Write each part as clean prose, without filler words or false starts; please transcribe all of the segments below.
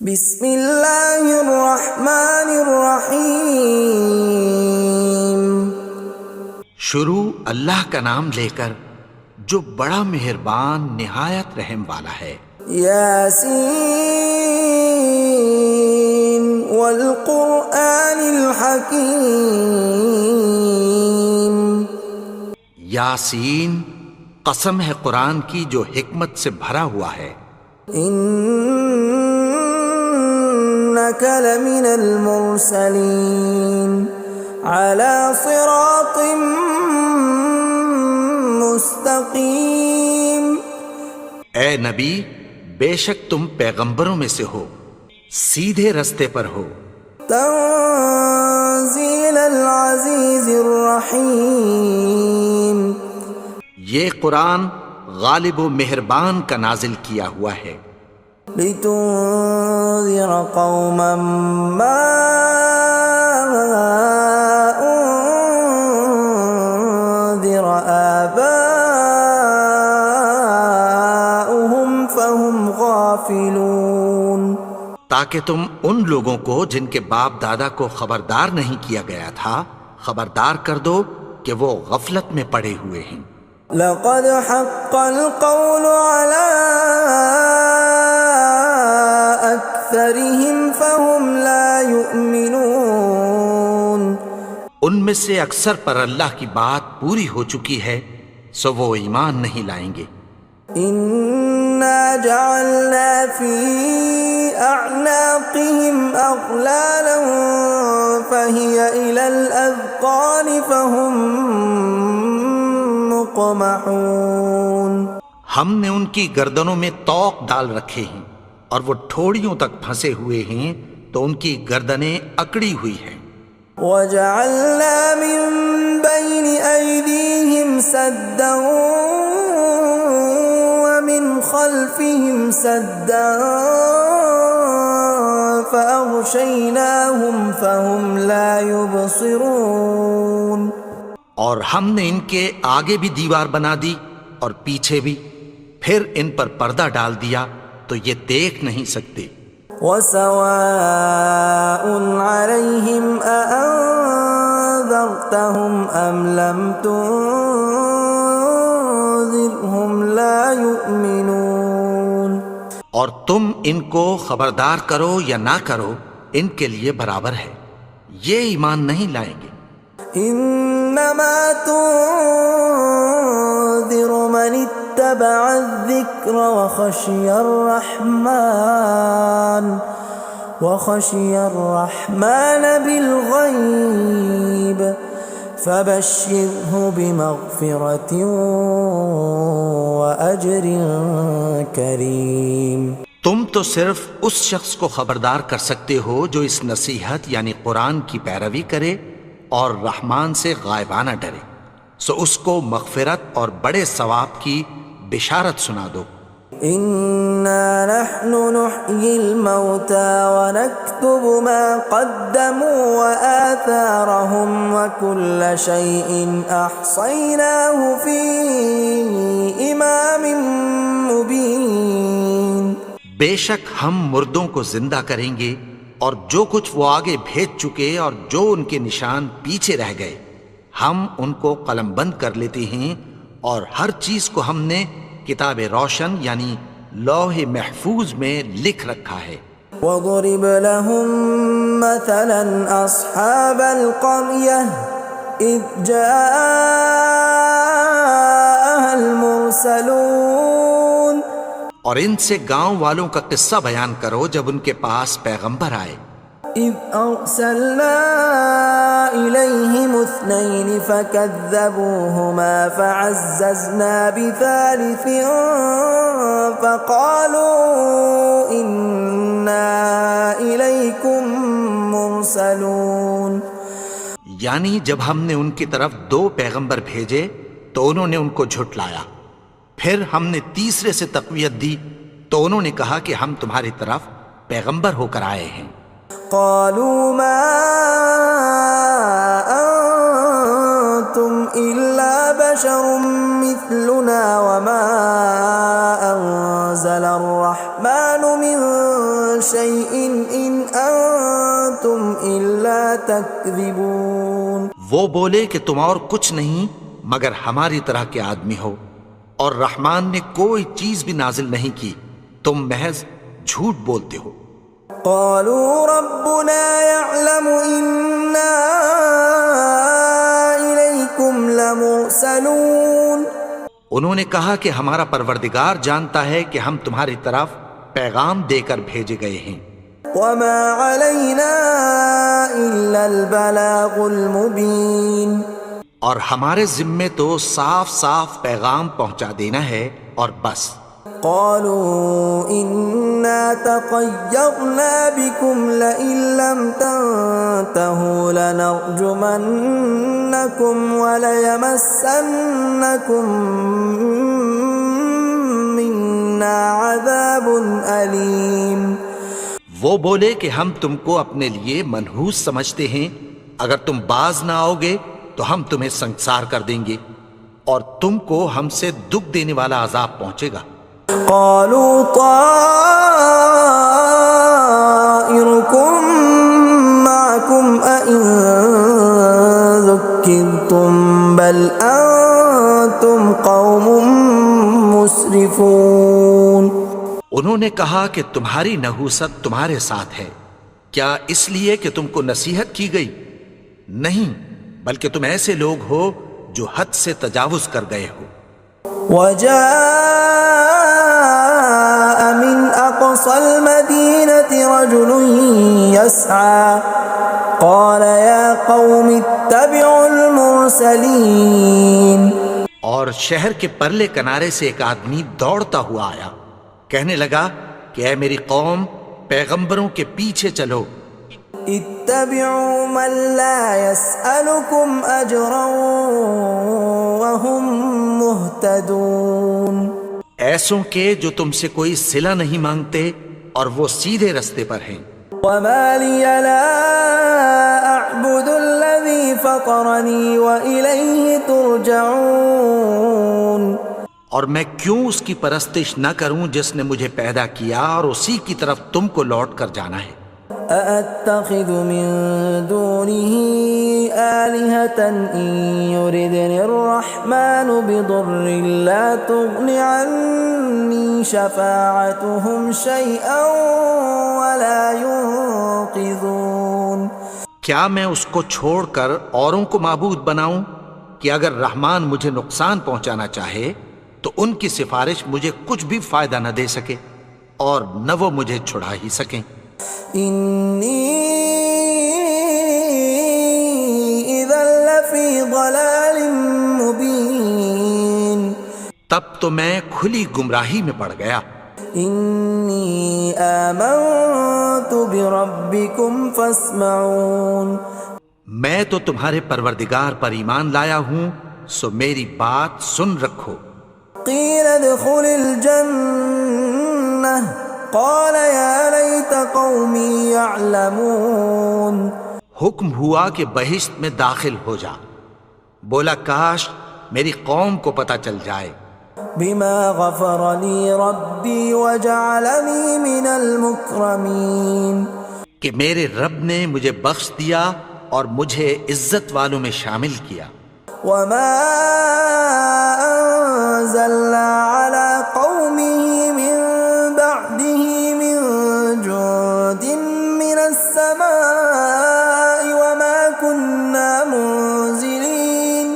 بسم اللہ الرحمن الرحیم۔ شروع اللہ کا نام لے کر جو بڑا مہربان نہایت رحم والا ہے۔ یاسین والقرآن الحکیم۔ یاسین، قسم ہے قرآن کی جو حکمت سے بھرا ہوا ہے۔ انک لمن المرسلین علی صراط مستقیم۔ اے نبی، بے شک تم پیغمبروں میں سے ہو، سیدھے رستے پر ہو۔ تنزیل العزیز الرحیم۔ یہ قرآن غالب و مہربان کا نازل کیا ہوا ہے۔ لتنذر قوما ما انذر آباؤهم فهم غافلون۔ تاکہ تم ان لوگوں کو جن کے باپ دادا کو خبردار نہیں کیا گیا تھا خبردار کر دو کہ وہ غفلت میں پڑے ہوئے ہیں۔ لقد حق القول على أكثرهم فهم لا يؤمنون۔ ان میں سے اکثر پر اللہ کی بات پوری ہو چکی ہے سو وہ ایمان نہیں لائیں گے۔ إنا جعلنا في أعناقهم أغلالا فهي إلى الأذقان فهم مقمحون۔ ہم نے ان کی گردنوں میں طوق ڈال رکھے ہیں اور وہ ٹھوڑیوں تک پھنسے ہوئے ہیں تو ان کی گردنیں اکڑی ہوئی ہیں۔ وَجَعَلْنَا مِن بَيْنِ أَيْدِيهِمْ سَدًّا وَمِنْ خَلْفِهِمْ سَدًّا فَأَغْشَيْنَاهُمْ فَهُمْ لَا يُبْصِرُونَ۔ اور ہم نے ان کے آگے بھی دیوار بنا دی اور پیچھے بھی، پھر ان پر پردہ ڈال دیا تو یہ دیکھ نہیں سکتے۔ وَسَوَاءٌ عَلَيْهِمْ أَأَنذَرْتَهُمْ أَمْ لَمْ تُنذِرْهُمْ لَا يُؤْمِنُونَ۔ اور تم ان کو خبردار کرو یا نہ کرو ان کے لیے برابر ہے، یہ ایمان نہیں لائیں گے۔ انما تنذر من اتبع الذکر وخشی الرحمن بالغیب فبشرہ بمغفرۃ واجر کریم۔ تم تو صرف اس شخص کو خبردار کر سکتے ہو جو اس نصیحت یعنی قرآن کی پیروی کرے اور رحمان سے غائبانہ ڈرے، سو اس کو مغفرت اور بڑے ثواب کی بشارت سنا دو۔ اِنَّا نَحْنُ نُحْيِي الْمَوْتَى وَنَكْتُبُ مَا قَدَّمُوا وَآثَارَهُمْ وَكُلَّ شَيْءٍ أَحْصَيْنَاهُ فِي إِمَامٍ مُبِينٍ۔ بے شک ہم مردوں کو زندہ کریں گے اور جو کچھ وہ آگے بھیج چکے اور جو ان کے نشان پیچھے رہ گئے ہم ان کو قلم بند کر لیتے ہیں، اور ہر چیز کو ہم نے کتاب روشن یعنی لوح محفوظ میں لکھ رکھا ہے۔ وَضُرِبْ لَهُم مَّثَلًا أَصْحَابَ الْقَرْيَةِ إِذْ جَاءَهَا الْمُرْسَلُونَ۔ اور ان سے گاؤں والوں کا قصہ بیان کرو جب ان کے پاس پیغمبر آئے۔ إِذْ أَرْسَلْنَا إِلَيْهِمُ اثْنَيْنِ فَكَذَّبُوهُمَا فَعَزَّزْنَا بِثَالِثٍ فَقَالُوا إِنَّا إِلَيْكُمْ مُرْسَلُونَ۔ یعنی جب ہم نے ان کی طرف دو پیغمبر بھیجے تو انہوں نے ان کو جھٹلایا، پھر ہم نے تیسرے سے تقویت دی تو انہوں نے کہا کہ ہم تمہاری طرف پیغمبر ہو کر آئے ہیں۔ قالوا ما انتم الا بشر مثلنا وما انزل الرحمن من شيء إن أنتم إلا تكذبون. وہ بولے کہ تم اور کچھ نہیں مگر ہماری طرح کے آدمی ہو، اور رحمان نے کوئی چیز بھی نازل نہیں کی، تم محض جھوٹ بولتے ہو. قالوا ربنا يعلم إنا إليكم لمرسلون. انہوں نے کہا کہ ہمارا پروردگار جانتا ہے کہ ہم تمہاری طرف پیغام دے کر بھیجے گئے ہیں. وما علينا إلا البلاغ المبين. اور ہمارے ذمے تو صاف صاف پیغام پہنچا دینا ہے اور بس. قالوا إنا تطيرنا بكم لئن لم تنتهوا لنرجمنكم وليمسنكم منا عذاب أليم. وہ بولے کہ ہم تم کو اپنے لیے منحوس سمجھتے ہیں، اگر تم باز نہ آؤ گے تو ہم تمہیں سنسار کر دیں گے اور تم کو ہم سے دکھ دینے والا عذاب پہنچے گا. قالوا طائركم معكم أئن ذكرتم بل أنتم قوم مسرفون. انہوں نے کہا کہ تمہاری نحوست تمہارے ساتھ ہے، کیا اس لیے کہ تم کو نصیحت کی گئی؟ نہیں، بلکہ تم ایسے لوگ ہو جو حد سے تجاوز کر گئے ہو. وجاء من أقصى المدينة رجل يسعى قال يا قوم اتبعوا المرسلين. اور شہر کے پرلے کنارے سے ایک آدمی دوڑتا ہوا آیا، کہنے لگا کہ اے میری قوم، پیغمبروں کے پیچھے چلو. اتبعوا من لا يسألكم أجرا وهم مهتدون. ایسوں کے جو تم سے کوئی صلہ نہیں مانگتے اور وہ سیدھے رستے پر ہیں. وما لي لا أعبد الذي فطرني وإليه ترجعون. اور میں کیوں اس کی پرستش نہ کروں جس نے مجھے پیدا کیا اور اسی کی طرف تم کو لوٹ کر جانا ہے. أأتخذ من دونه آلهة إن يردني الرحمن بضر لا تغن عني شفاعتهم شيئا ولا ينقذون. کیا میں اس کو چھوڑ کر اوروں کو معبود بناؤں کہ اگر رحمان مجھے نقصان پہنچانا چاہے تو ان کی سفارش مجھے کچھ بھی فائدہ نہ دے سکے اور نہ وہ مجھے چھڑا ہی سکیں. إني إذا لفي ضلال مبين. تب تو میں کھلی گمراہی میں پڑ گیا. إني آمنت بربكم فاسمعون. میں تو تمہارے پروردگار پر ایمان لایا ہوں، سو میری بات سن رکھو. قيل ادخل الجنة قال يا ليت قومي يعلمون. حکم ہوا کہ بہشت میں داخل ہو جا. بولا کاش میری قوم کو پتہ چل جائے. بما غفر لي ربي وجعلني من المكرمين. کہ میرے رب نے مجھے بخش دیا اور مجھے عزت والوں میں شامل کیا. وما أنزلنا على قومه من بعده من جند من السماء وما كنا منزلين.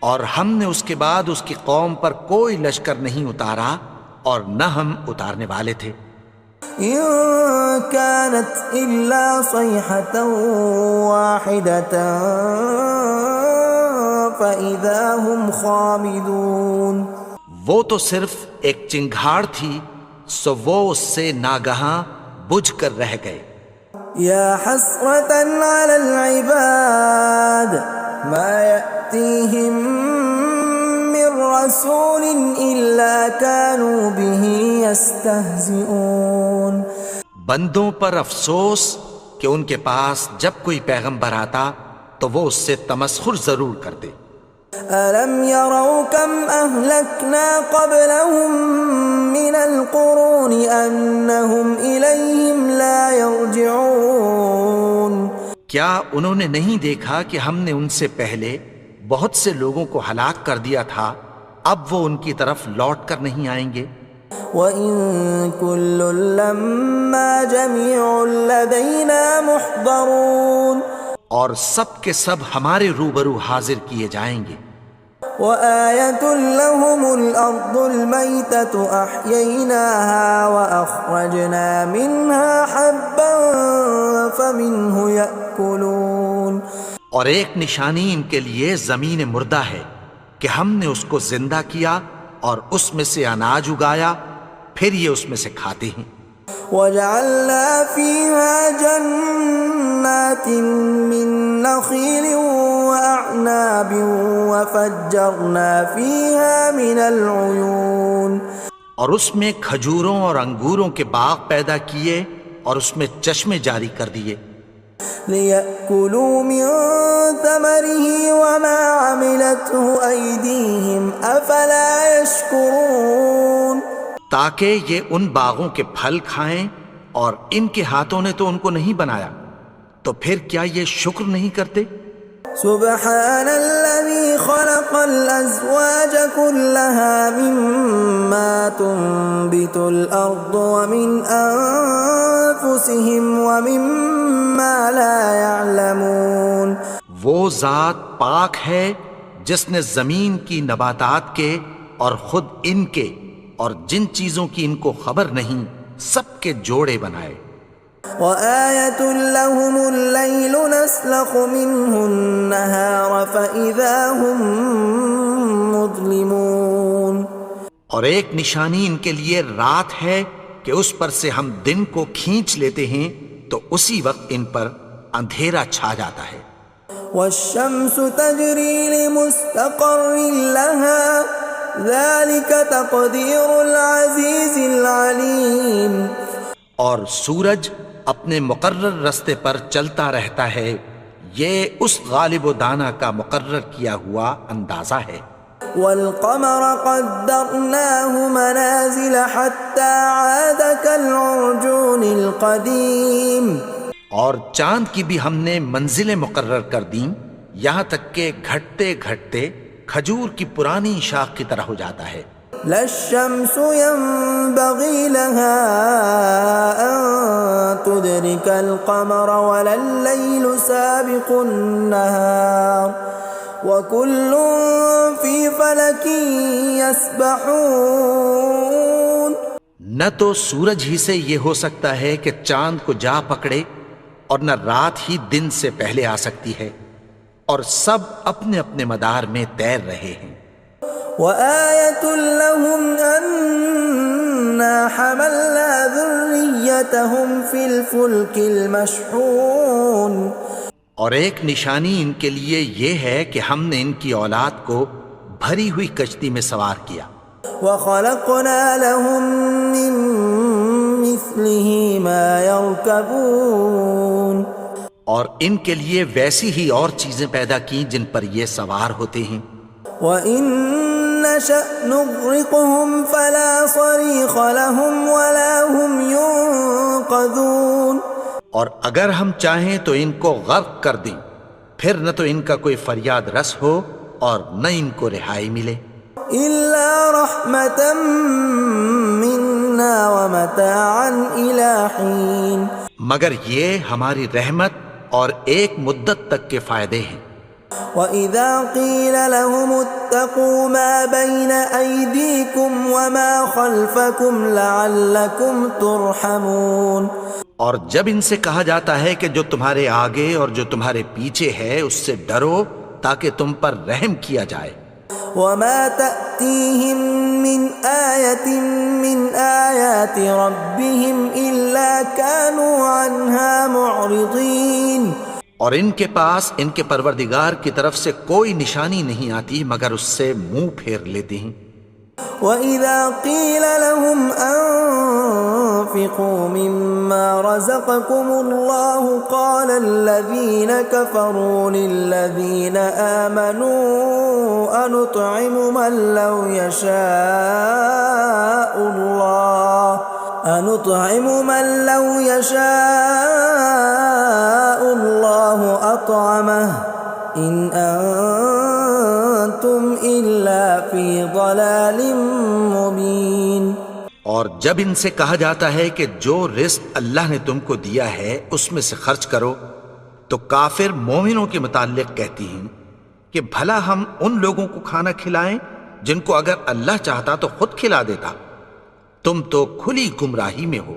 اور ہم نے اس کے بعد اس کی قوم پر کوئی لشکر نہیں اتارا اور نہ ہم اتارنے والے تھے. إن كانت إلا صيحة واحدة فإذا هم خامدون. وہ تو صرف ایک چنگھاڑ تھی، سو وہ اس سے ناگہاں بجھ کر رہ گئے. يا حسرة على العباد ما يأتيهم من رسول إلا كانوا به يستهزئون. بندوں پر افسوس کہ ان کے پاس جب کوئی پیغمبر آتا تو وہ اس سے تمسخر ضرور کرتے. ألم يروا كم أهلكنا قبلهم من القرون أنهم إليهم لا يرجعون کیا انہوں نے نہیں دیکھا کہ ہم نے ان سے پہلے بہت سے لوگوں کو ہلاک کر دیا تھا، اب وہ ان کی طرف لوٹ کر نہیں آئیں گے؟ وَإِن كُلٌّ لَّمَّا جَمِيعٌ لَّدَيْنَا مُحْضَرُونَ اور سب کے سب ہمارے روبرو حاضر کیے جائیں گے۔ وَآيَةٌ لَّهُمُ الْأَرْضُ الْمَيْتَةُ أَحْيَيْنَاهَا وَأَخْرَجْنَا مِنْهَا حَبًّا فَمِنْهُ يَأْكُلُونَ اور ایک نشانی ان کے لیے زمین مردہ ہے کہ ہم نے اس کو زندہ کیا اور اس میں سے اناج اگایا، پھر یہ اس میں سے کھاتے ہیں۔ وَجَعَلْنَا فِيهَا جَنَّاتٍ مِّن نَّخِيلٍ وَأَعْنَابٍ وَفَجَّرْنَا فِيهَا مِنَ الْعُيُونِ اور اس میں کھجوروں اور انگوروں کے باغ پیدا کیے اور اس میں چشمے جاری کر دیے، لِيَأْكُلُوا مِن ثَمَرِهِ وَمَا عَمِلَتْهُ أَيْدِيهِمْ أَفَلَا يَشْكُرُونَ تاکہ یہ ان باغوں کے پھل کھائیں، اور ان کے ہاتھوں نے تو ان کو نہیں بنایا، تو پھر کیا یہ شکر نہیں کرتے؟ سبحان الذي خلق الأزواج كلها مما تنبت الأرض ومن أنفسهم ومما لا يعلمون وہ ذات پاک ہے جس نے زمین کی نباتات کے اور خود ان کے اور جن چیزوں کی ان کو خبر نہیں سب کے جوڑے بنائے۔ وَآيَةٌ لَّهُمُ اللَّيْلُ نَسْلَخُ مِنْهُ النَّهَارَ فَإِذَا هُم مُظْلِمُونَ اور ایک نشانی ان کے لیے رات ہے کہ اس پر سے ہم دن کو کھینچ لیتے ہیں تو اسی وقت ان پر اندھیرا چھا جاتا ہے۔ وَالشَّمْسُ تَجْرِي لِمُسْتَقَرٍّ لَّهَا ذَلِكَ تَقْدِيرُ الْعَزِيزِ الْعَلِيمِ اور سورج اپنے مقرر رستے پر چلتا رہتا ہے، یہ اس غالب و دانا کا مقرر کیا ہوا اندازہ ہے۔ وَالْقَمَرَ قَدَّرْنَاهُ مَنَازِلَ حَتَّى عَادَ كَالْعُرْجُونِ الْقَدِيمِ اور چاند کی بھی ہم نے منزلیں مقرر کر دیں، یہاں تک کہ گھٹتے گھٹتے کھجور کی پرانی شاخ کی طرح ہو جاتا ہے۔ لا الشمس ينبغي لها أن تدرك القمر ولا الليل سابق النهار وكل في فلك يسبحون نہ تو سورج ہی سے یہ ہو سکتا ہے کہ چاند کو جا پکڑے، اور نہ رات ہی دن سے پہلے آ سکتی ہے، اور سب اپنے اپنے مدار میں تیر رہے ہیں۔ وَآيَةٌ لَّهُمْ أَنَّا حَمَلْنَا ذُرِّيَّتَهُمْ فِي الْفُلْكِ الْمَشْحُونِ اور ایک نشانی ان کے لیے یہ ہے کہ ہم نے ان کی اولاد کو بھری ہوئی کشتی میں سوار کیا۔ وَخَلَقْنَا لَهُم مِّن مِّثْلِهِ مَا يَرْكَبُونَ اور ان کے لیے ویسی ہی اور چیزیں پیدا کی جن پر یہ سوار ہوتے ہیں۔ وَإِن نَّشَأْ نُغْرِقْهُمْ فَلَا صَرِيخَ لَهُمْ وَلَا هُمْ يُنقَذُونَ اور اگر ہم چاہیں تو ان کو غرق کر دیں، پھر نہ تو ان کا کوئی فریاد رس ہو اور نہ ان کو رہائی ملے۔ إِلَّا رَحْمَةً مِّنَّا وَمَتَاعًا إِلَىٰ حِينٍ مگر یہ ہماری رحمت اور ایک مدت تک کے فائدے ہیں۔ وَإِذَا قِيلَ لَهُمُ اتَّقُوا مَا بَيْنَ أَيْدِيكُمْ وَمَا خَلْفَكُمْ لَعَلَّكُمْ تُرْحَمُونَ اور جب ان سے کہا جاتا ہے کہ جو تمہارے آگے اور جو تمہارے پیچھے ہے اس سے ڈرو تاکہ تم پر رحم کیا جائے۔ وَمَا تَأْتِيهِم مِّنْ آيَةٍ مِّنْ آيَاتِ رَبِّهِمْ إِلَّا كَانُوا عَنْهَا مُعْرِضِينَ اور ان کے پاس ان کے پروردگار کی طرف سے کوئی نشانی نہیں آتی مگر اس سے منہ پھیر لیتے ہیں۔ وَإِذَا قِيلَ لَهُمْ وأنفقوا مما رزقكم الله قال الذين كفروا للذين آمنوا أنطعم من لو يشاء الله أطعمه إن أنتم إلا في ضلال مبين۔ اور جب ان سے کہا جاتا ہے کہ جو رزق اللہ نے تم کو دیا ہے اس میں سے خرچ کرو، تو کافر مومنوں کے متعلق کہتی ہیں کہ بھلا ہم ان لوگوں کو کھانا کھلائیں جن کو اگر اللہ چاہتا تو خود کھلا دیتا، تم تو کھلی گمراہی میں ہو۔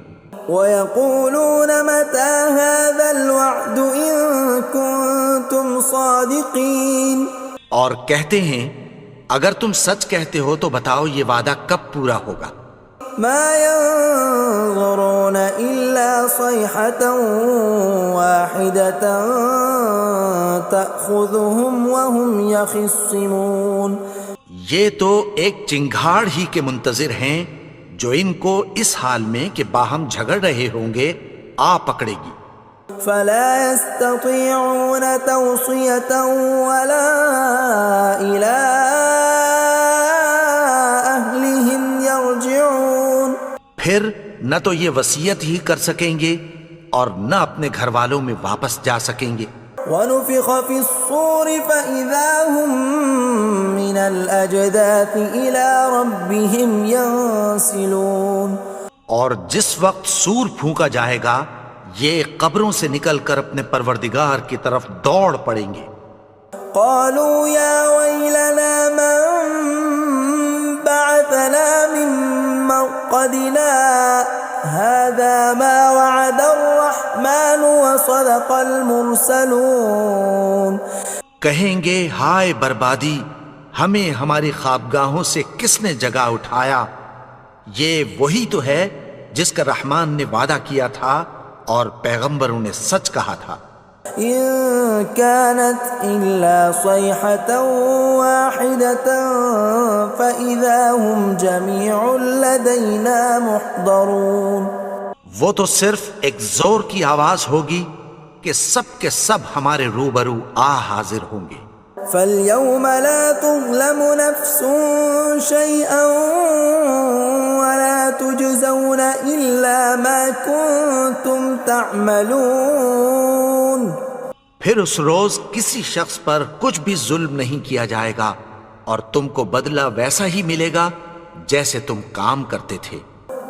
وَيَقُولُونَ مَتَى هَذَا الْوَعْدُ إِن كُنتُمْ صَادِقِينَ، اور کہتے ہیں اگر تم سچ کہتے ہو تو بتاؤ یہ وعدہ کب پورا ہوگا۔ مَا يَنظُرُونَ إِلَّا صَيْحَةً وَاحِدَةً تَأْخُذُهُمْ وَهُمْ يَخِصِّمُونَ، یہ تو ایک چنگھاڑ ہی کے منتظر ہیں جو ان کو اس حال میں کہ باہم جھگڑ رہے ہوں گے آ پکڑے گی۔ فَلَا يَسْتَطِيعُونَ تَوْصِيَةً وَلَا إِلَىٰ أَهْلِهِمْ يَرْجِعُونَ، پھر نہ تو یہ وصیت ہی کر سکیں گے اور نہ اپنے گھر والوں میں واپس جا سکیں گے۔ وَنُفِخَ فِي الصُّورِ فَإِذَا هُم مِّنَ الْأَجْدَاثِ إِلَىٰ رَبِّهِمْ يَنسِلُونَ، اور جس وقت سور پھونکا جائے گا یہ قبروں سے نکل کر اپنے پروردگار کی طرف دوڑ پڑیں گے۔ قالوا يا ويلنا من بعثنا من مرقدنا هذا ما وعد الرحمن وصدق المرسلون، کہیں گے ہائے بربادی، ہمیں ہماری خوابگاہوں سے کس نے جگا اٹھایا، یہ وہی تو ہے جس کا رحمان نے وعدہ کیا تھا اور پیغمبروں نے سچ کہا تھا۔ إن كانت إلا صيحة واحدة فإذا هم جميع لدينا محضرون، وہ تو صرف ایک زور کی آواز ہوگی کہ سب کے سب ہمارے روبرو آ حاضر ہوں گے۔ فَالْيَوْمَ لَا تُظْلَمُ نَفْسٌ شَيْئًا وَلَا تُجْزَوْنَ إِلَّا مَا كُنتُمْ تَعْمَلُونَ، پھر اس روز کسی شخص پر کچھ بھی ظلم نہیں کیا جائے گا اور تم کو بدلہ ویسا ہی ملے گا جیسے تم کام کرتے تھے۔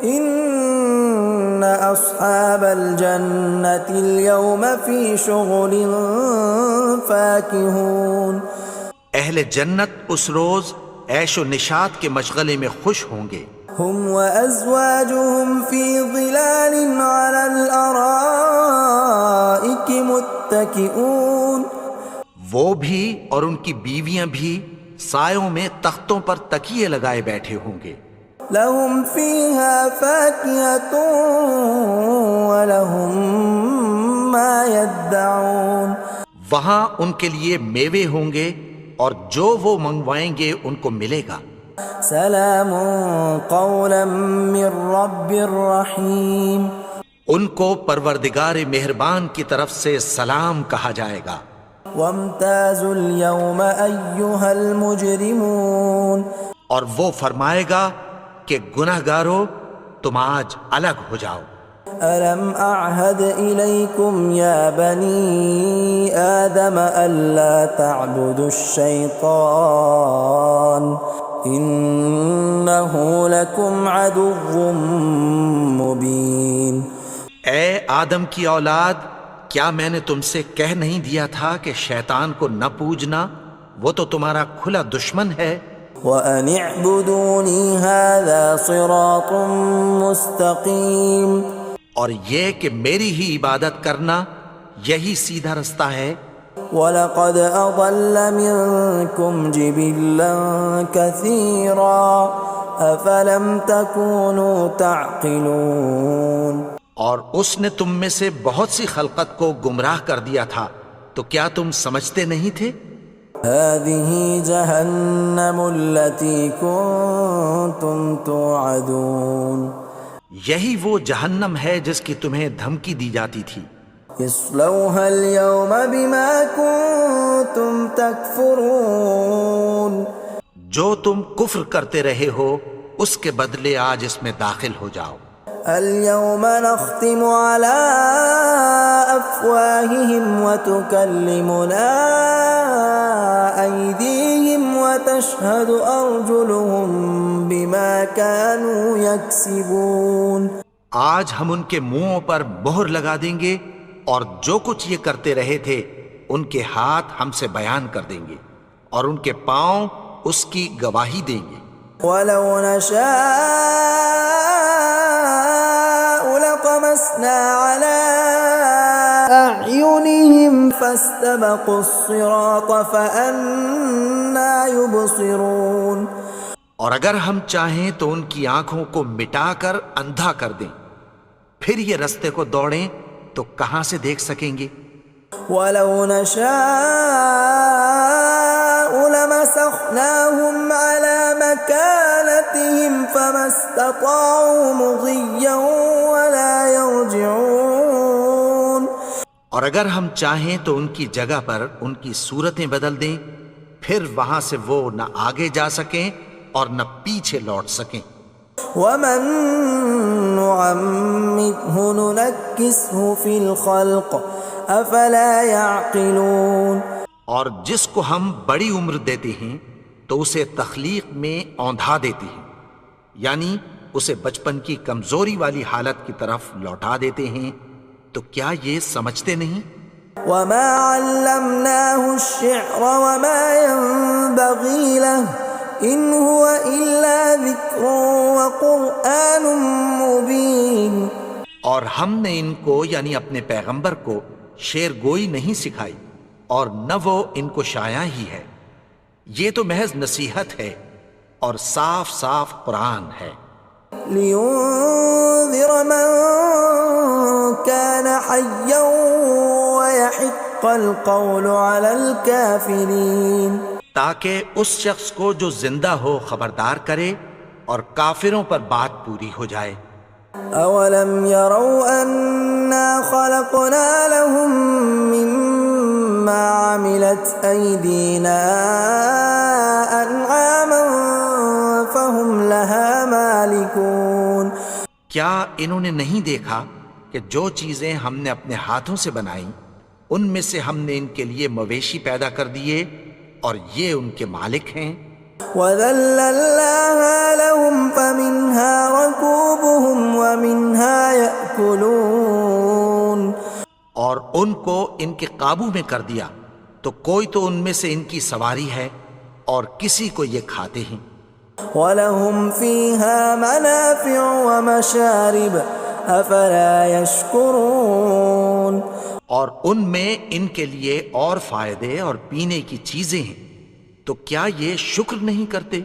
إِنَّ أَصْحَابَ الْجَنَّةِ الْيَوْمَ فِي شُغُلٍ فَاكِهُونَ، اہل جنت اس روز عیش و نشاط کے مشغلے میں خوش ہوں گے۔ هُمْ وَأَزْوَاجُهُمْ فِي ظِلَالٍ عَلَى الْأَرَائِكِ مُتَّكِئُونَ، وہ بھی اور ان کی بیویاں بھی سایوں میں تختوں پر تکیے لگائے بیٹھے ہوں گے۔ لَهُمْ فِيهَا فَاكِهَةٌ وَلَهُمْ مَا يَدَّعُونَ، وہاں ان کے لیے میوے ہوں گے اور جو وہ منگوائیں گے ان کو ملے گا۔ سلام قولا من رب الرحیم، ان کو پروردگار مہربان کی طرف سے سلام کہا جائے گا۔ وامتازوا اليوم ایھا المجرمون، اور وہ فرمائے گا کہ گنہگارو تم آج الگ ہو جاؤ۔ ألم أعهد إليكم يا بني آدم ألا تعبدوا الشيطان إنه لكم عدو مبين۔ اے آدم کی اولاد، کیا میں نے تم سے کہہ نہیں دیا تھا کہ شیطان کو نہ پوجنا، وہ تو تمہارا کھلا دشمن ہے۔ وَأَنِ اعْبُدُونِي هَذَا صِرَاطٌ مُسْتَقِيمٌ، اور یہ کہ میری ہی عبادت کرنا یہی سیدھا رستہ ہے۔ وَلَقَدْ أَضَلَّ مِنْكُمْ جِبِلًّا كَثِيرًا أَفَلَمْ تَكُونُوا تَعْقِلُونَ، اور اس نے تم میں سے بہت سی خلقت کو گمراہ کر دیا تھا، تو کیا تم سمجھتے نہیں تھے؟ هَذِهِ جَهَنَّمُ الَّتِي كُنْتُمْ تُوعَدُونَ، یہی وہ جہنم ہے جس کی تمہیں دھمکی دی جاتی تھی. اصلوها اليوم بما كنتم تكفرون. جو تم کفر کرتے رہے ہو اس کے بدلے آج اس میں داخل ہو جاؤ. اليوم نختم على أفواههم وتكلمنا أيديهم وتشهد أرجلهم بما كانوا يكسبون. آج ہم ان کے منہوں پر مہر لگا دیں گے اور جو کچھ یہ کرتے رہے تھے ان کے ہاتھ ہم سے بیان کر دیں گے اور ان کے پاؤں اس کی گواہی دیں گے. ولو نشاء لطمسنا على أعينهم فاستبقوا الصراط فأنى يبصرون. اور اگر ہم چاہیں تو ان کی آنکھوں کو مٹا کر اندھا کر دیں، پھر یہ رستے کو دوڑیں تو کہاں سے دیکھ سکیں گے. ولو نشاء لمسخناهم على مكانتهم فما استطاعوا مضيا ولا يرجعون. اور اگر ہم چاہیں تو ان کی جگہ پر ان کی صورتیں بدل دیں، پھر وہاں سے وہ نہ آگے جا سکیں اور نہ پیچھے لوٹ سکیں. ومن نعمره ننكسه في الخلق افلا يعقلون. اور جس کو ہم بڑی عمر دیتے ہیں تو اسے تخلیق میں اوندھا دیتے ہیں، یعنی اسے بچپن کی کمزوری والی حالت کی طرف لوٹا دیتے ہیں. تو کیا یہ سمجھتے نہیں؟ وما علمناه الشعر وما ينبغي له ان هو الا ذکر وقرآن مبین. اور ہم نے ان کو یعنی اپنے پیغمبر کو شعر گوئی نہیں سکھائی اور نہ وہ ان کو شایع ہی ہے، یہ تو محض نصیحت ہے اور صاف صاف قرآن ہے. لینذر من كان حیا ويحق القول على الكافرین. تاکہ اس شخص کو جو زندہ ہو خبردار کرے اور کافروں پر بات پوری ہو جائے. اولم يروا انا خلقنا لهم مما عملت ايدينا انعاما فهم لها مالكون. کیا انہوں نے نہیں دیکھا کہ جو چیزیں ہم نے اپنے ہاتھوں سے بنائیں ان میں سے ہم نے ان کے لیے مویشی پیدا کر دیے اور یہ ان کے مالک ہیں. وَذَلَّلْنَاهَا لَهُمْ فَمِنْهَا رَكُوبُهُمْ وَمِنْهَا يَأْكُلُونَ. اور ان کو ان کے قابو میں کر دیا تو کوئی تو ان میں سے ان کی سواری ہے اور کسی کو یہ کھاتے ہیں. وَلَهُمْ فِيهَا مَنَافِعُ وَمَشَارِبُ أَفَلَا يَشْكُرُونَ. اور ان میں ان کے لیے اور فائدے اور پینے کی چیزیں ہیں، تو کیا یہ شکر نہیں کرتے؟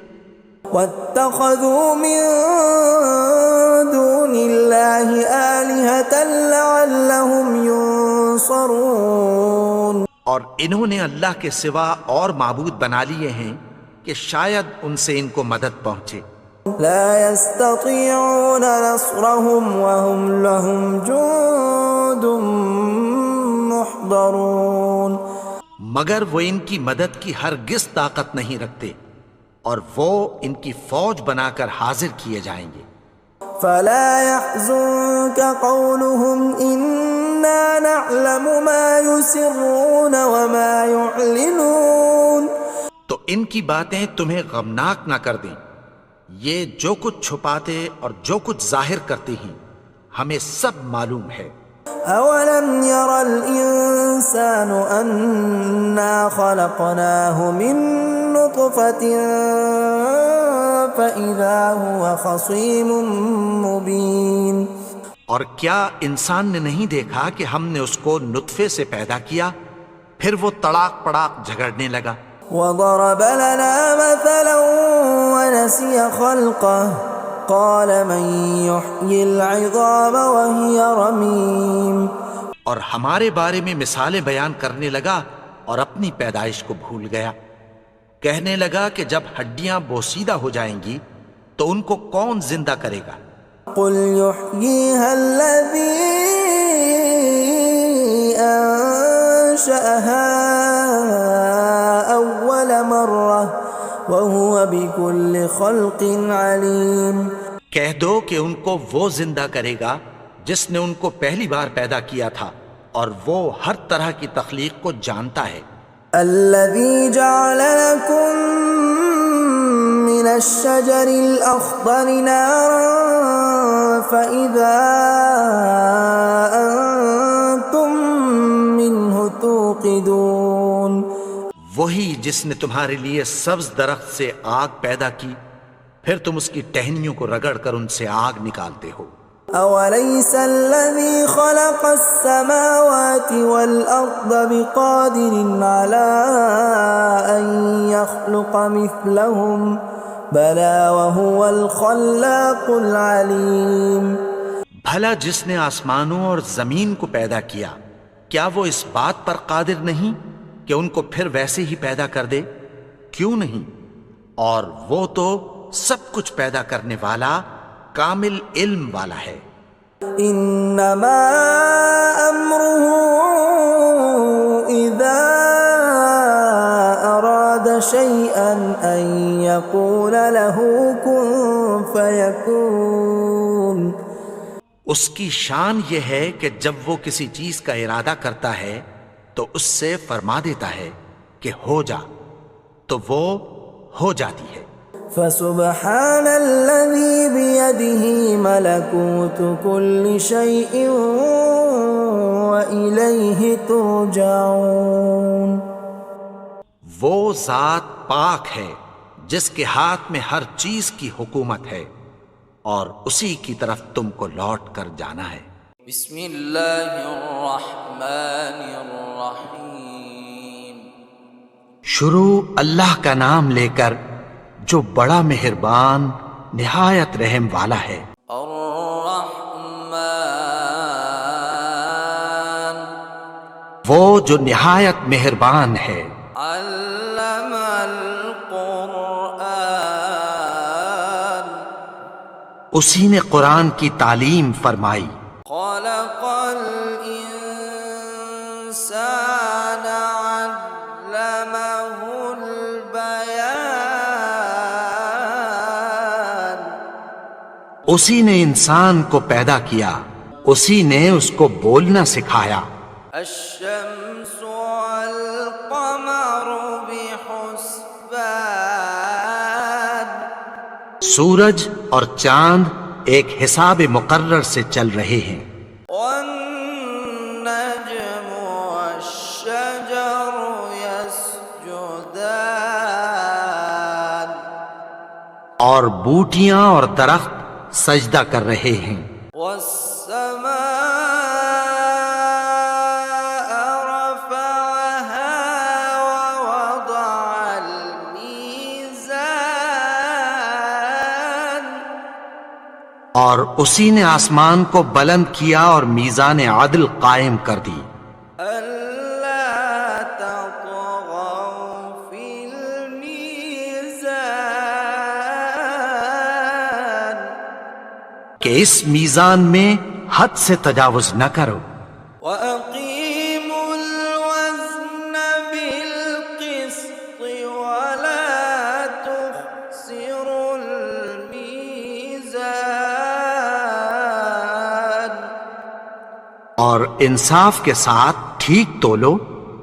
وَاتَّخَذُوا مِن دُونِ اللَّهِ آلِهَةً لَعَلَّهُمْ يُنصَرُونَ. اور انہوں نے اللہ کے سوا اور معبود بنا لیے ہیں کہ شاید ان سے ان کو مدد پہنچے. لا يستطيعون نصرهم وهم لهم جند محضرون. مگر وہ ان کی مدد کی ہرگز طاقت نہیں رکھتے اور وہ ان کی فوج بنا کر حاضر کیے جائیں گے. فلا يحزنك قولهم إنا نعلم ما يسرون وما يعلنون. تو ان کی باتیں تمہیں غمناک نہ کر دیں، یہ جو کچھ چھپاتے اور جو کچھ ظاہر کرتے ہیں ہمیں سب معلوم ہے. اولم ير الانسان انا خلقناه من نطفة فاذا هو خصيم مبين. اور کیا انسان نے نہیں دیکھا کہ ہم نے اس کو نطفے سے پیدا کیا پھر وہ تڑاک پڑاک جھگڑنے لگا. وضرب لنا مثلا ونسي خلقه قال من يحيي العظام وهي رميم. اور ہمارے بارے میں مثالیں بیان کرنے لگا اور اپنی پیدائش کو بھول گیا. کہنے لگا کہ جب ہڈیاں بوسیدہ ہو جائیں گی تو ان کو کون زندہ کرے گا قل يحييها الذي أنشأها أول مرة وهو بكل خلق عليم۔ کہہ دو کہ ان کو وہ زندہ کرے گا جس نے ان کو پہلی بار پیدا کیا تھا، اور وہ ہر طرح کی تخلیق کو جانتا ہے۔ الذي جعل لكم من الشجر الأخضر نارا فإذا أنتم منه توقدون۔ وہی جس نے تمہارے لیے سبز درخت سے آگ پیدا کی، پھر تم اس کی ٹہنیوں کو رگڑ کر ان سے آگ نکالتے ہو۔ أوليس الذي خلق السماوات والأرض بقادر على أن يخلق مثلهم بلى وهو الخلاق العليم۔ بھلا جس نے آسمانوں اور زمین کو پیدا کیا، کیا وہ اس بات پر قادر نہیں کہ ان کو پھر ویسے ہی پیدا کر دے؟ کیوں نہیں؟ اور وہ تو سب کچھ پیدا کرنے والا، کامل علم والا ہے۔ انما امره اذا اراد شيئا ان يقول له كن فيكون۔ اس کی شان یہ ہے کہ جب وہ کسی چیز کا ارادہ کرتا ہے تو اس سے فرما دیتا ہے کہ ہو جا، تو وہ ہو جاتی ہے۔ فسبحان الذي بيده ملكوت كل شيء وإليه ترجعون۔ وہ ذات پاک ہے جس کے ہاتھ میں ہر چیز کی حکومت ہے، اور اسی کی طرف تم کو لوٹ کر جانا ہے۔ بسم اللہ الرحمن الرحیم۔ شروع اللہ کا نام لے کر جو بڑا مہربان نہایت رحم والا ہے۔ الرحمن، وہ جو نہایت مہربان ہے۔ علم القرآن، اسی نے قرآن کی تعلیم فرمائی۔ خلق الانسان علمه البیان، اسی نے انسان کو پیدا کیا، اسی نے اس کو بولنا سکھایا۔ الشمس والقمر بحسبان، سورج اور چاند ایک حساب مقرر سے چل رہے ہیں۔ والنجم والشجر يسجدان، اور بوٹیاں اور درخت سجدہ کر رہے ہیں۔ والسماء رفعها ووضع الميزان، اور اسی نے آسمان کو بلند کیا اور میزان عدل قائم کر دی۔ ألا تطغوا في الميزان، کہ اس میزان میں حد سے تجاوز نہ کرو۔ وأقيموا الوزن بالقسط ولا تخسروا الميزان، اور انصاف کے ساتھ ٹھیک تولو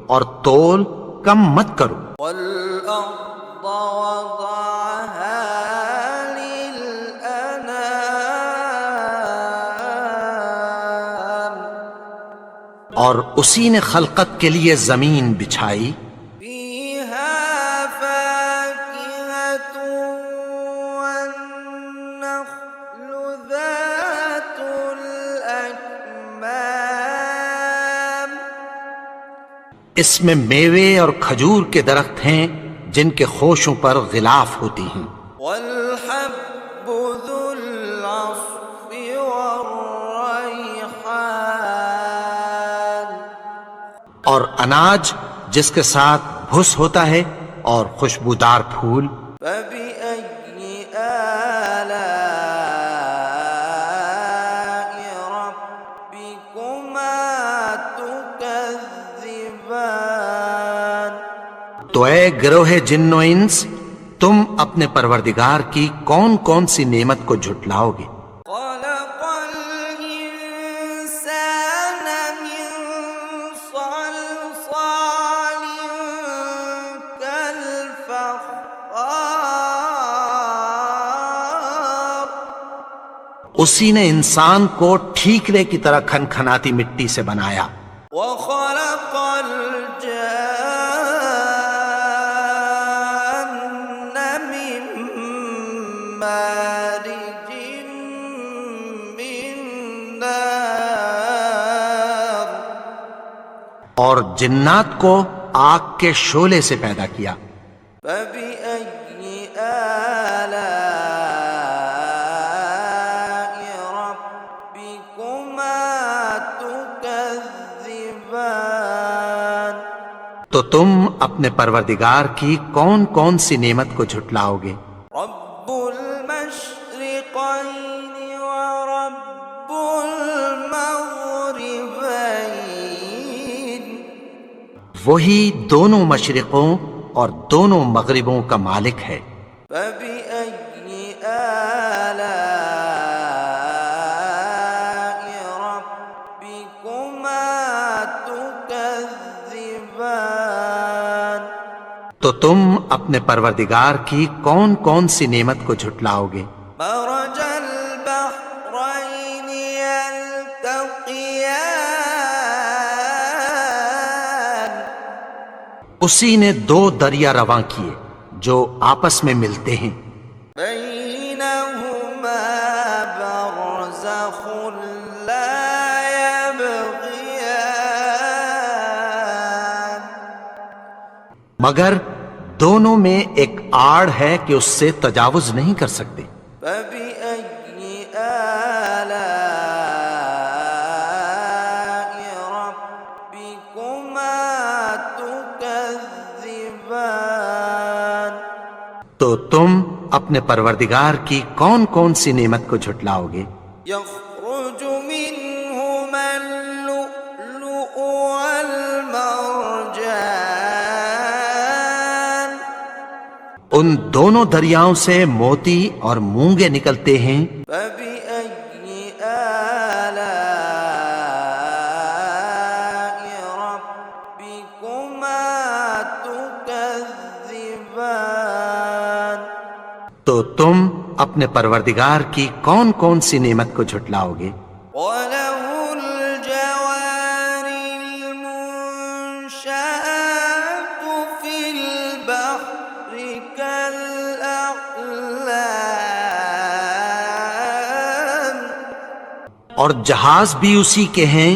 اور تول کم مت کرو۔ والأرض وضعها للأنام، اور اسی نے خلقت کے لیے زمین بچھائی، فيها فاكهة والنخل ذات الأكمام، اس میں میوے اور کھجور کے درخت ہیں جن کے خوشوں پر غلاف ہوتی ہیں، والحب ذو العصف والريحان، اور اناج جس کے ساتھ بھس ہوتا ہے اور خوشبودار پھول۔ فبأي آلاء تو اے گروہ جن و انس، تم اپنے پروردگار کی کون کون سی نعمت کو جھٹلاؤ گے؟ خلق الإنسان من صلصال كالفخار اسی نے انسان کو ٹھیکرے کی طرح کھنکھناتی مٹی سے بنایا، وخلق الجان من مارج من نار اور جنات کو آگ کے شعلے سے پیدا کیا۔ فبأي آلاء ربكما تكذبان تو تم اپنے پروردگار کی کون کون سی نعمت کو جھٹلاؤ گے؟ رب المشرقين ورب المغربين وہی دونوں مشرقوں اور دونوں مغربوں کا مالک ہے۔ فبأي آلاء ربكما تكذبان تو تم اپنے پروردگار کی کون کون سی نعمت کو جھٹلاؤ گے؟ مرج البحرين يلتقيان اسی نے دو دریا رواں کیے جو آپس میں ملتے ہیں، بينهما برزخ لا يبغيان مگر دونوں میں ایک آڑ ہے کہ اس سے تجاوز نہیں کر سکتے۔ فبأي آلاء ربكما تكذبان تو تم اپنے پروردگار کی کون کون سی نعمت کو جھٹلاؤ گے؟ يخرج منهما اللؤلؤ والمرجان ان دونوں دریاؤں سے موتی اور مونگے نکلتے ہیں۔ فبأي آلاء ربكما تكذبان تو تم اپنے پروردگار کی کون کون سی نعمت کو جھٹلاؤ گے؟ وله الجوار المنشآت في البحر كالأعلام اور جہاز بھی اسی کے ہیں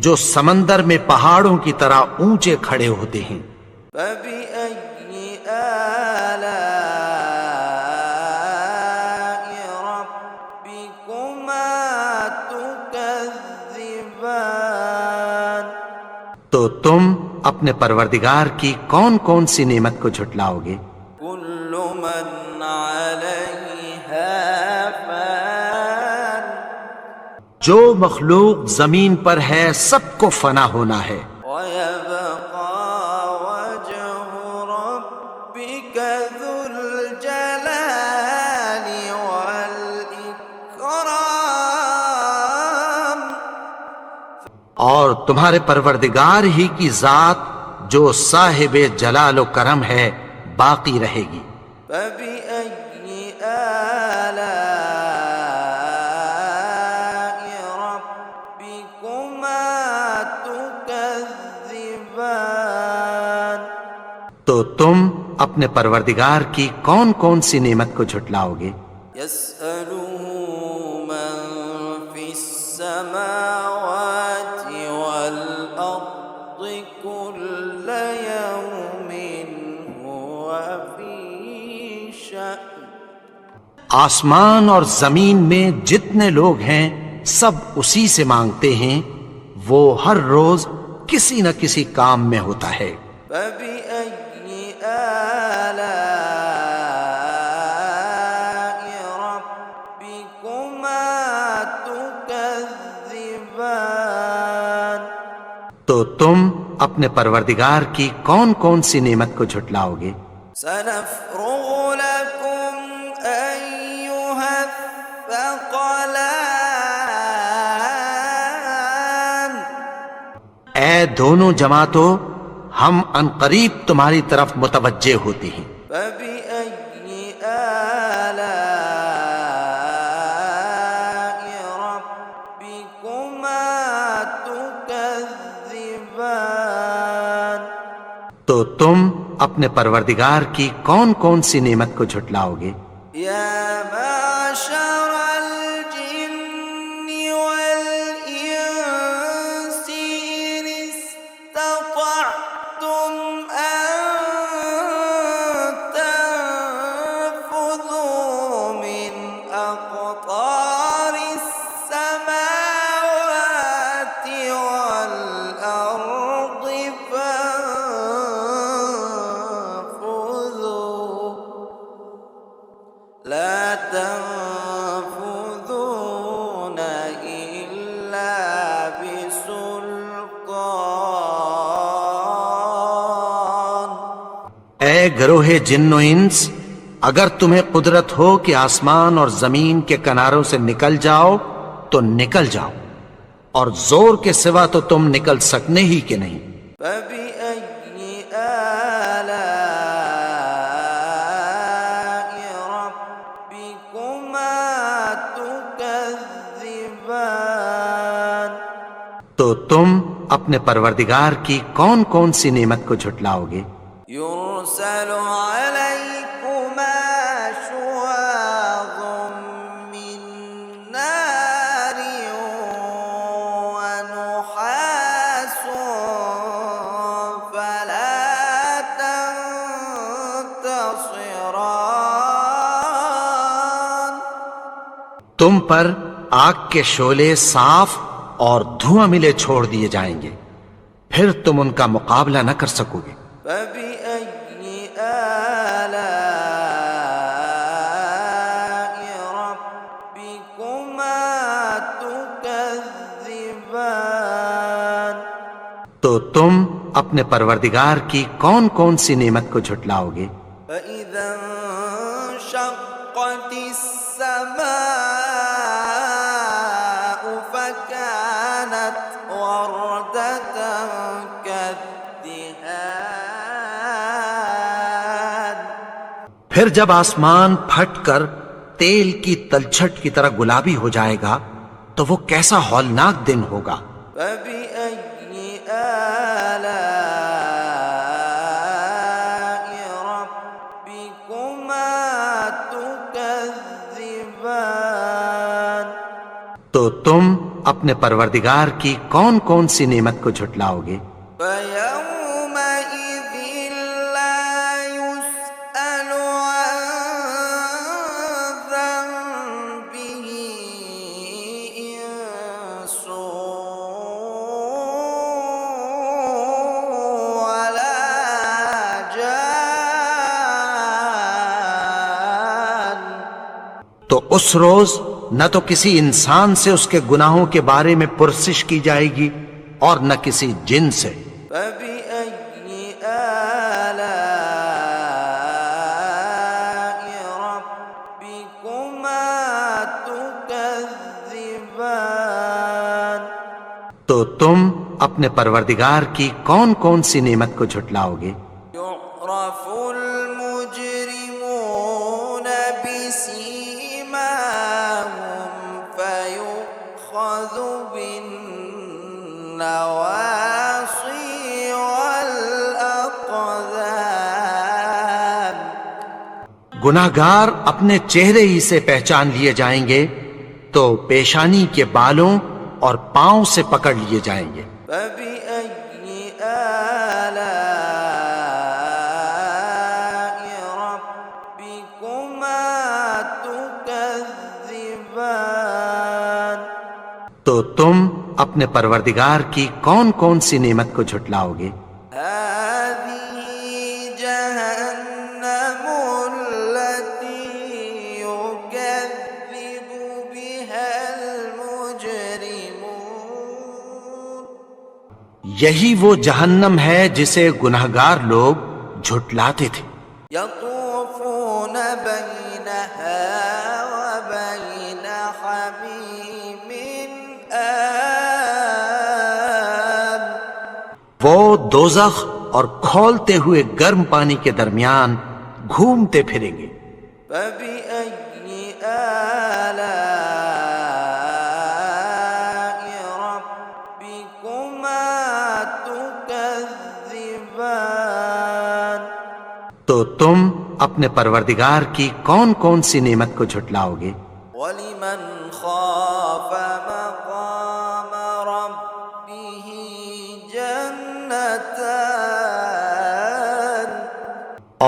جو سمندر میں پہاڑوں کی طرح اونچے کھڑے ہوتے ہیں۔ فبأي آلاء ربكما تكذبان تو تم اپنے پروردگار کی کون کون سی نعمت کو جھٹلاؤ گے؟ كل من عليها فان جو مخلوق زمین پر ہے سب کو فنا ہونا ہے، ويبقى وجه ربك ذو الجلال والإكرام اور تمہارے پروردگار ہی کی ذات جو صاحب جلال و کرم ہے باقی رہے گی۔ فبأي آلاء ربكما تكذبان تو تم اپنے پروردگار کی کون کون سی نعمت کو جھٹلاؤ گے؟ يسأله من في السماوات والأرض كل يوم هو في شأن آسمان اور زمین میں جتنے لوگ ہیں سب اسی سے مانگتے ہیں، وہ ہر روز کسی نہ کسی کام میں ہوتا ہے۔ فبأي آلاء ربكما تكذبان تو تو تم اپنے پروردگار کی کون کون سی نعمت کو جھٹلاؤ گے؟ سنفرغ لكم أيها الثقلان اے دونوں جماعتوں، ہم عنقریب تمہاری طرف متوجہ ہوتے ہیں۔ فبأي آلاء ربكما تكذبان تو تم اپنے پروردگار کی کون کون سی نعمت کو جھٹلاؤ گے؟ يا معشر الجن والإنس إن استطعتم أن تنفذوا من أقطار السماوات والأرض فانفذوا لا تنفذون إلا بسلطان اے گروہ جن و انس، اگر تمہیں قدرت ہو کہ آسمان اور زمین کے کناروں سے نکل جاؤ تو نکل جاؤ، اور زور کے سوا تو تم نکل سکنے ہی کہ نہیں۔ فبأي آلاء ربكما تكذبان تو تم اپنے پروردگار کی کون کون سی نعمت کو جھٹلاؤ گے؟ يرسل عليكما شواظ من نار ونحاس فلا تنتصران تم پر آگ کے شعلے صاف اور دھواں ملے چھوڑ دیے جائیں گے، پھر تم ان کا مقابلہ نہ کر سکو گے۔ فبأي آلاء ربكما تكذبان تو تم اپنے پروردگار کی کون کون سی نعمت کو جھٹلاؤ گے؟ فإذا انشقت السماء فكانت وردة كالدهان پھر جب آسمان پھٹ کر تیل کی تلچھٹ کی طرح گلابی ہو جائے گا تو وہ کیسا ہولناک دن ہوگا۔ فبأي آلاء ربكما تكذبان تو تم اپنے پروردگار کی کون کون سی نعمت کو جھٹلاؤ گے؟ فيومئذ لا يسأل عن ذنبه إنس ولا جان تو اس روز نہ تو کسی انسان سے اس کے گناہوں کے بارے میں پرسش کی جائے گی اور نہ کسی جن سے۔ فبأي آلاء ربكما تكذبان تو تم اپنے پروردگار کی کون کون سی نعمت کو جھٹلاؤ گے؟ يعرف المجرمون بسيماهم فيؤخذ بالنواصي والأقدام گناہگار اپنے چہرے ہی سے پہچان لیے جائیں گے تو پیشانی کے بالوں اور پاؤں سے پکڑ لیے جائیں گے۔ فبأي آلاء ربكما تكذبان تو تم اپنے پروردگار کی کون کون سی نعمت کو جھٹلاؤ گے؟ هذه جهنم التي يكذب بها المجرمون یہی وہ جہنم ہے جسے گنہگار لوگ جھٹلاتے تھے۔ يطوفون بينها وبين حميم آن وہ دوزخ اور کھولتے ہوئے گرم پانی کے درمیان گھومتے پھریں گے۔ فبأي آلاء ربكما تكذبان تو تم اپنے پروردگار کی کون کون سی نعمت کو جھٹلاؤ گے؟ ولمن خاف مقام ربه جنتان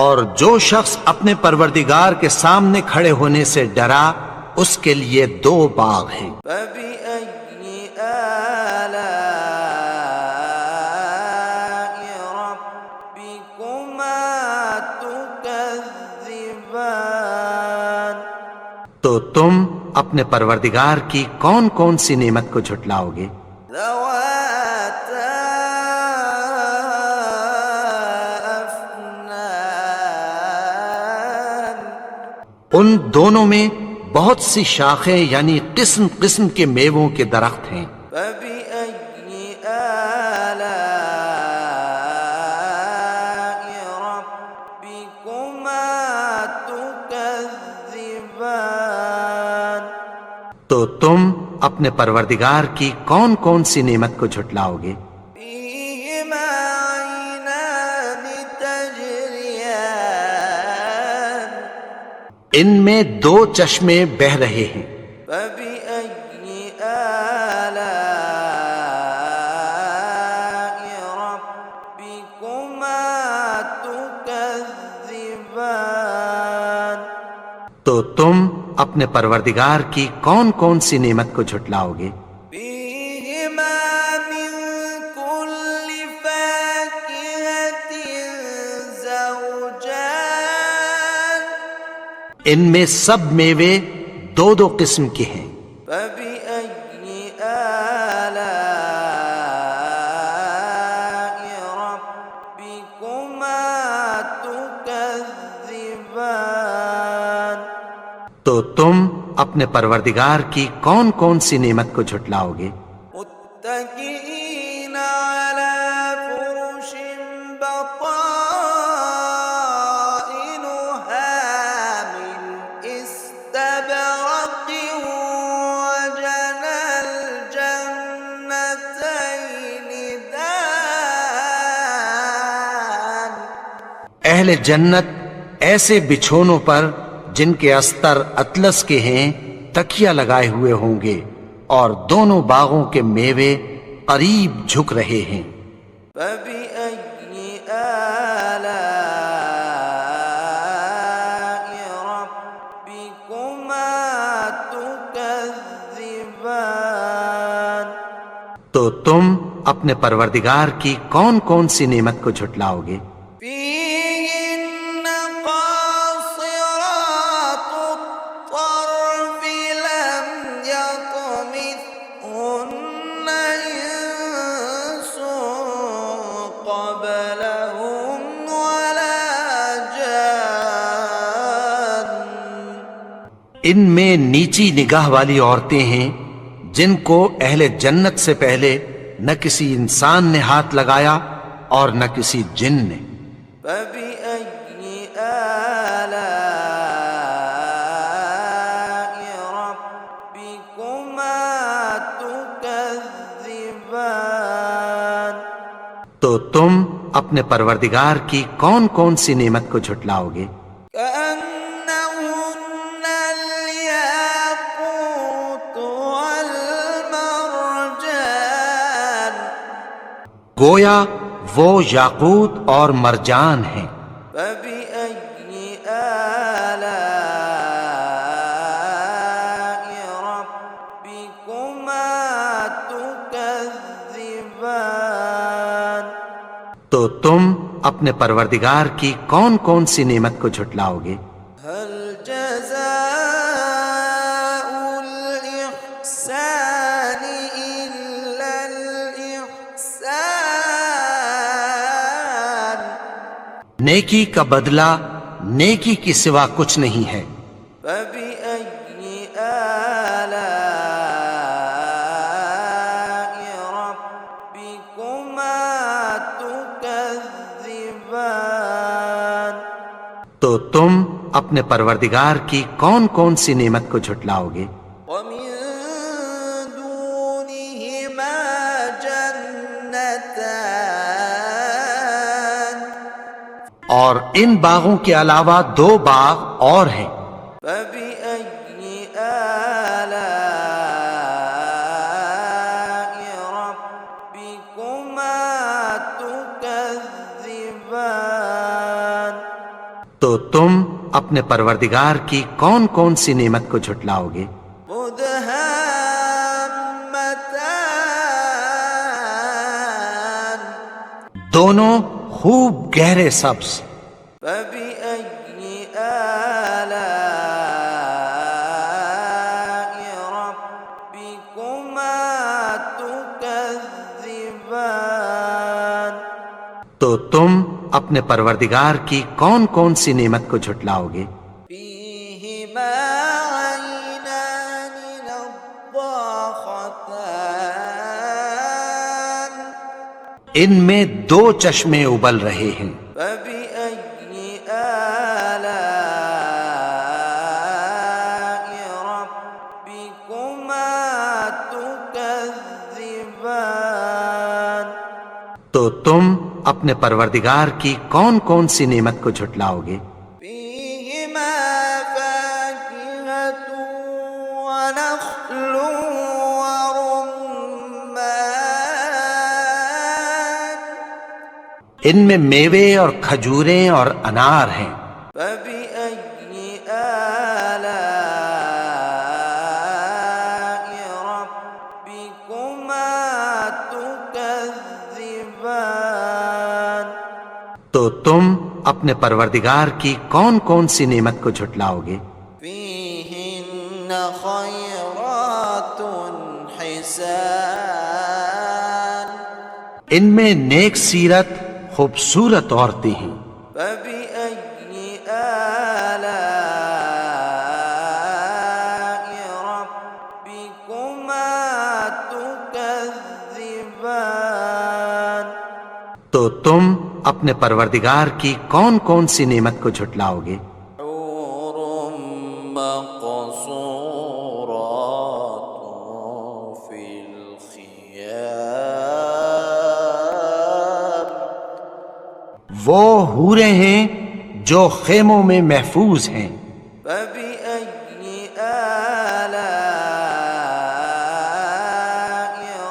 اور جو شخص اپنے پروردگار کے سامنے کھڑے ہونے سے ڈرا اس کے لیے 2 باغ ہیں۔ فبأي آلاء ربكما تكذبان تو تم اپنے پروردگار کی کون کون سی نعمت کو جھٹلاؤ گے؟ ذواتا أفنان ان دونوں میں بہت سی شاخیں یعنی قسم قسم کے میووں کے درخت ہیں۔ فبأي آلاء ربكما تكذبان تو تم اپنے پروردگار کی کون کون سی نعمت کو جھٹلاؤ گے؟ فيهما عينان تجريان ان میں 2 چشمے بہ رہے ہیں۔ فبأي آلاء ربكما تكذبان تو تم اپنے پروردگار کی کون کون سی نعمت کو جھٹلاؤ گے؟ فيهما من كل فاكهة زوجان ان میں سب میوے 2 قسم کے ہیں۔ فبأي آلاء ربكما تكذبان تو تم اپنے پروردگار کی کون کون سی نعمت کو جھٹلاؤ گے؟ متكئين على فرش بطائنها من استبرق وجنى الجنتين دان اہل جنت ایسے بچھونوں پر جن کے استر اطلس کے ہیں تکیہ لگائے ہوئے ہوں گے اور دونوں باغوں کے میوے قریب جھک رہے ہیں۔ فبأي آلاء ربكما تكذبان تو تم اپنے پروردگار کی کون کون سی نعمت کو جھٹلاؤ گے؟ فيهن قاصرات الطرف لم يطمثهن إنس قبلهم ولا جان ان میں نیچی نگاہ والی عورتیں ہیں جن کو اہل جنت سے پہلے نہ کسی انسان نے ہاتھ لگایا اور نہ کسی جن نے۔ فبأي آلاء ربكما تكذبان تو تم اپنے پروردگار کی کون کون سی نعمت کو جھٹلاؤ گے؟ كأنهن الياقوت والمرجان گویا وہ یاقوت اور مرجان ہیں۔ فبأي آلاء ربكما تكذبان تو تم اپنے پروردگار کی کون کون سی نعمت کو جھٹلاؤ گے؟ هل جزاء الإحسان إلا الإحسان نیکی کا بدلہ نیکی کی سوا کچھ نہیں ہے۔ فبأي آلاء ربكما تكذبان؟ تو تم اپنے پروردگار کی کون کون سی نعمت کو جھٹلاؤ گے؟ ومن دونهما جنتان اور ان باغوں کے علاوہ دو باغ اور ہیں۔ فبأي آلاء ربكما تكذبان؟ تو تم اپنے پروردگار کی کون کون سی نعمت کو جھٹلاؤ گے؟ مدهامتان دونوں خوب گہرے سبز۔ فبأي آلاء ربكما تكذبان؟ تو تم اپنے پروردگار کی کون کون سی نعمت کو جھٹلاؤ گے؟ فيهما عينان نضاختان ان میں دو چشمے ابل رہے ہیں۔ فبأي آلاء ربكما تكذبان؟ تو تم اپنے پروردگار کی کون کون سی نعمت کو جھٹلاؤ گے؟ فيهما فاكهة ونخل ورمان ان میں میوے اور کھجوریں اور انار ہیں۔ فبأي آلاء ربكما تكذبان؟ تو تم اپنے پروردگار کی کون کون سی نعمت کو جھٹلاؤ گے؟ فيهن خيرات حسان ان میں نیک سیرت خوبصورت عورتیں ہیں۔ فبأي آلاء ربكما تكذبان؟ تو تم اپنے پروردگار کی کون کون سی نعمت کو جھٹلاؤ گے؟ حور مقصورات في الخيام وہ حوریں ہیں جو خیموں میں محفوظ ہیں۔ فبأي آلاء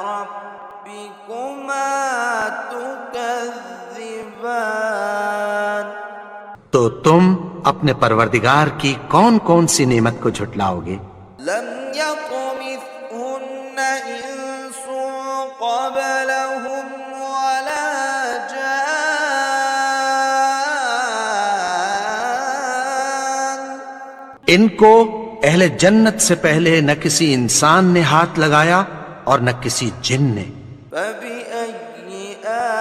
ربكما تكذبان؟ تو تم اپنے پروردگار کی کون کون سی نعمت کو جھٹلاؤ گے؟ لم يطمثهن إنس قبلهم ولا جان ان کو اہل جنت سے پہلے نہ کسی انسان نے ہاتھ لگایا اور نہ کسی جن نے۔ فبأي آلاء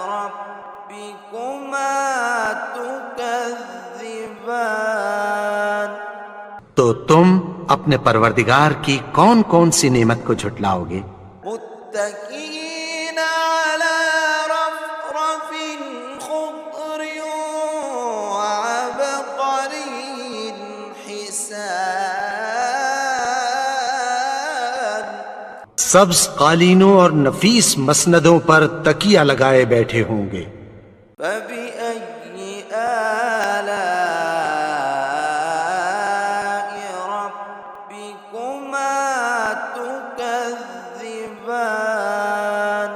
ربكما تكذبان؟ تو تم اپنے پروردگار کی کون کون سی نعمت کو جھٹلاؤ گے؟ متكئين على رفرف خضر وعبقري حسان سبز قالینوں اور نفیس مسندوں پر تکیہ لگائے بیٹھے ہوں گے۔ فبأي آلاء ربكما تكذبان؟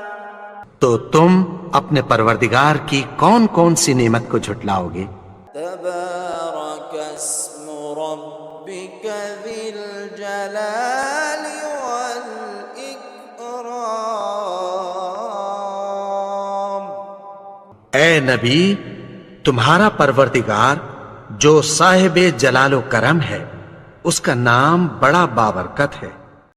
تو تم اپنے پروردگار کی کون کون سی نعمت کو جھٹلاؤ گے؟ تبارك اسم ربك ذي الجلال والإكرام اے نبی، تمہارا پروردگار جو صاحب جلال و کرم ہے، اس کا نام بڑا بابرکت ہے۔